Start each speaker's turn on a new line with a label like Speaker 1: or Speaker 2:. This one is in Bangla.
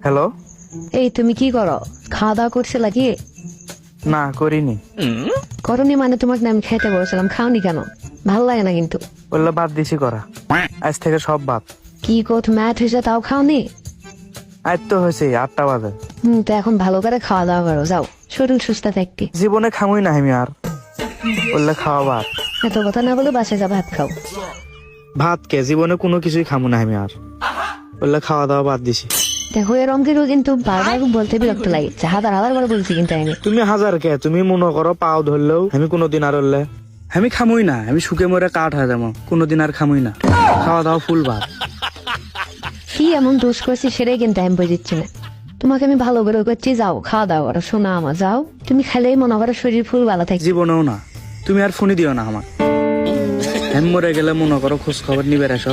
Speaker 1: হ্যালো।
Speaker 2: এই তুমি কি করো? খাওয়া দাওয়া করছে কি?
Speaker 1: না করিনি।
Speaker 2: করনি মানে তোমাকে না আমি খেতে বলেছিলাম, খাওনি কেন? ভালো লাগে না কিন্তু।
Speaker 1: বললে বাদ দিছি করা, আজ থেকে সব বাদ।
Speaker 2: কি কোথ ম্যাথ হয়েছে তাও খাওনি?
Speaker 1: আজ তো হয়েছে 8টা বাজে।
Speaker 2: তো এখন ভালো করে খাওয়া দাওয়া করো, যাও শরীর সুস্থ থাকতে।
Speaker 1: জীবনে খামুই না আমি আর, বললে খাওয়া বাদ।
Speaker 2: এত কথা না বলে বাসায় যা ভাত খাও।
Speaker 1: ভাত কে, জীবনে কোনো কিছুই খামু না আমি আর, বললে খাওয়া দাওয়া বাদ দিছি।
Speaker 2: দেখো এরম কিন্তু বারবার বলতে বিরক্ত লাগে, হাজার বার বলছি কিন্তু আমি।
Speaker 1: তুমি হাজার কে, তুমি মনে করো পাও ধরলেও আমি কোনোদিন আর হলে আমি খামুই না, আমি শুকে মরে কাঠ হয়ে যাবো, কোনোদিন আর খামুই না। খাওয়া দাওয়া ফুল ভাত।
Speaker 2: কি এমন দোষ করছি সেটাই কিন্তু আমি বুঝিচ্ছি না। তোমাকে আমি ভালো করে করছি, যাও খাওয়া দাওয়া করো, শোনা আমার যাও। তুমি খেলেই মনে করো শরীর ফুল ভালো থাকে।
Speaker 1: জীবনেও না, তুমি আর ফোনই দিও না আমার। আমি মরে গেলে মনে করো খোঁজ খবর নিবে এসো।